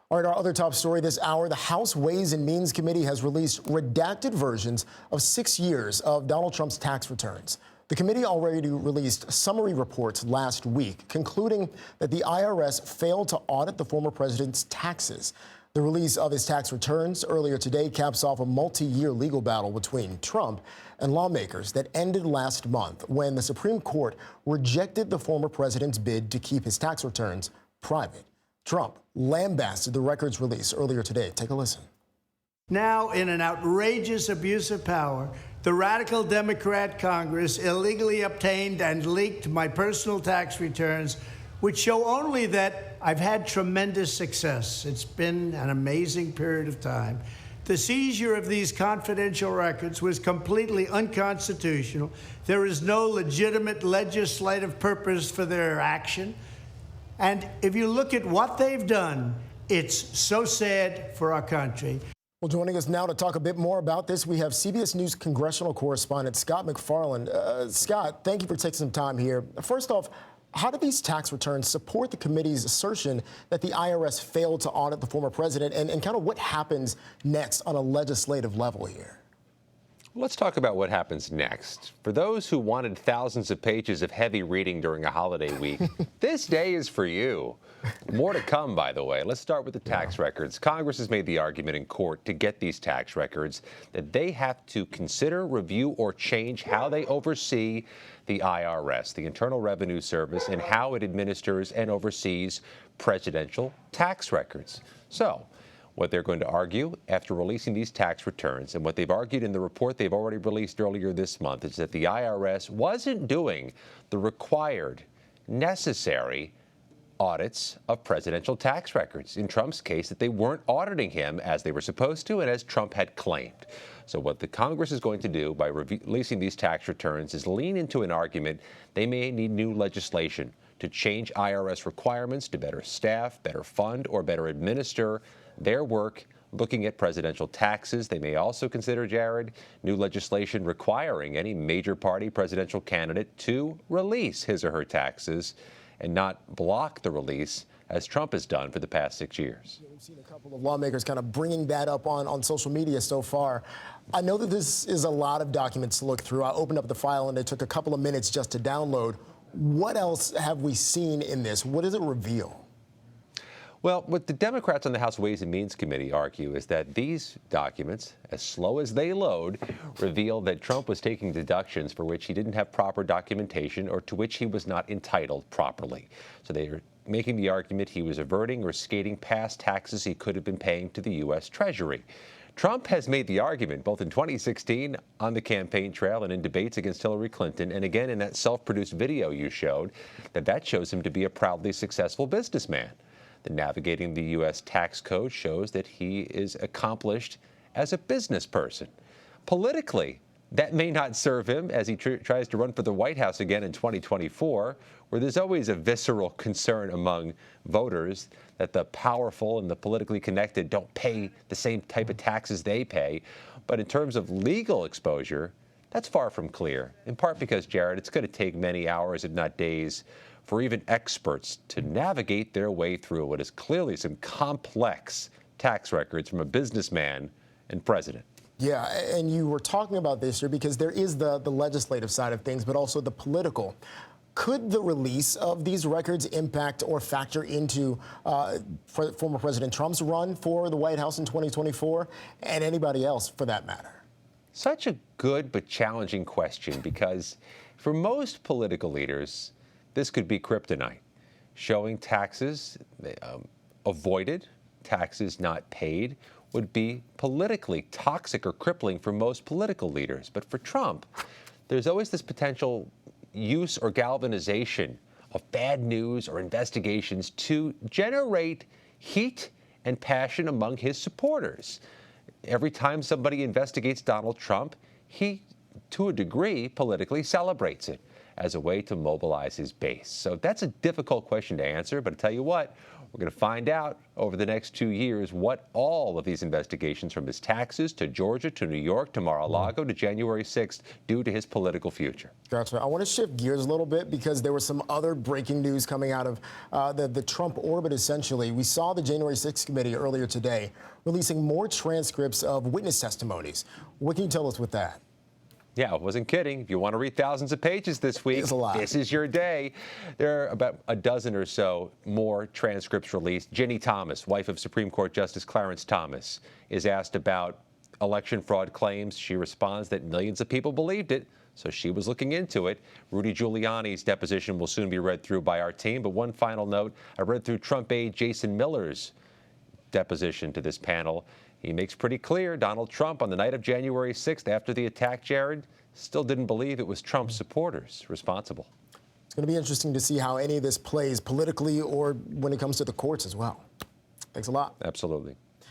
All right, our other top story this hour, the House Ways and Means Committee has released redacted versions of 6 years of Donald Trump's tax returns. The committee already released summary reports last week, concluding that the IRS failed to audit the former president's taxes. The release of his tax returns earlier today caps off a multi-year legal battle between Trump and lawmakers that ended last month when the Supreme Court rejected the former president's bid to keep his tax returns private. Trump lambasted the records release earlier today. Take a listen. Now, in an outrageous abuse of power, the radical Democrat Congress illegally obtained and leaked my personal tax returns, which show only that I've had tremendous success. It's been an amazing period of time. The seizure of these confidential records was completely unconstitutional. There is no legitimate legislative purpose for their action. And if you look at what they've done, it's so sad for our country. Well, joining us now to talk a bit more about this, we have CBS News congressional correspondent Scott MacFarlane. Scott, thank you for taking some time here. First off, how do these tax returns support the committee's assertion that the IRS failed to audit the former president, and kind of what happens next on a legislative level here? Let's talk about what happens next. For those who wanted thousands of pages of heavy reading during a holiday week, this day is for you. More to come, by the way. Let's start with the tax records. Congress has made the argument in court to get these tax records that they have to consider, review, or change how they oversee the IRS, the Internal Revenue Service, and how it administers and oversees presidential tax records. So, what they're going to argue after releasing these tax returns, and what they've argued in the report they've already released earlier this month, is that the IRS wasn't doing the required, necessary audits of presidential tax records. In Trump's case, that they weren't auditing him as they were supposed to and as Trump had claimed. So what the Congress is going to do by releasing these tax returns is lean into an argument they may need new legislation to change IRS requirements to better staff, better fund, or better administer their work looking at presidential taxes. They may also consider, Jared, new legislation requiring any major party presidential candidate to release his or her taxes and not block the release, as Trump has done for the past 6 years. We've seen a couple of lawmakers kind of bringing that up on social media so far. I know that this is a lot of documents to look through. I opened up the file and it took a couple of minutes just to download. What else have we seen in this? What does it reveal? Well, what the Democrats on the House Ways and Means Committee argue is that these documents, as slow as they load, reveal that Trump was taking deductions for which he didn't have proper documentation or to which he was not entitled properly. So they are making the argument he was averting or skating past taxes he could have been paying to the U.S. Treasury. Trump has made the argument, both in 2016 on the campaign trail and in debates against Hillary Clinton, and again in that self-produced video you showed, that shows him to be a proudly successful businessman. The navigating the U.S. tax code shows that he is accomplished as a business person. Politically, that may not serve him as he tries to run for the White House again in 2024, where there's always a visceral concern among voters that the powerful and the politically connected don't pay the same type of taxes they pay. But in terms of legal exposure, that's far from clear, in part because, Jared, it's going to take many hours, if not days, for even experts to navigate their way through what is clearly some complex tax records from a businessman and president. Yeah, and you were talking about this here because there is the legislative side of things, but also the political. Could the release of these records impact or factor into former President Trump's run for the White House in 2024 and anybody else for that matter? Such a good but challenging question, because for most political leaders, this could be kryptonite, showing taxes avoided, taxes not paid, would be politically toxic or crippling for most political leaders. But for Trump, there's always this potential use or galvanization of bad news or investigations to generate heat and passion among his supporters. Every time somebody investigates Donald Trump, he, to a degree, politically celebrates it as a way to mobilize his base. So that's a difficult question to answer, but I tell you what, We're going to find out over the next 2 years what all of these investigations, from his taxes to Georgia to New York to Mar-a-Lago to January 6th, do to his political future. Gotcha. I want to shift gears a little bit because there was some other breaking news coming out of the Trump orbit, essentially. We saw the January 6th committee earlier today releasing more transcripts of witness testimonies. What can you tell us with that? Yeah, I wasn't kidding. If you want to read thousands of pages this week, this is your day. There are about a dozen or so more transcripts released. Ginny Thomas, wife of Supreme Court Justice Clarence Thomas, is asked about election fraud claims. She responds that millions of people believed it, so she was looking into it. Rudy Giuliani's deposition will soon be read through by our team. But one final note, I read through Trump aide Jason Miller's deposition to this panel. He makes pretty clear Donald Trump, on the night of January 6th, after the attack, Jared, still didn't believe it was Trump's supporters responsible. It's going to be interesting to see how any of this plays politically or when it comes to the courts as well. Thanks a lot. Absolutely.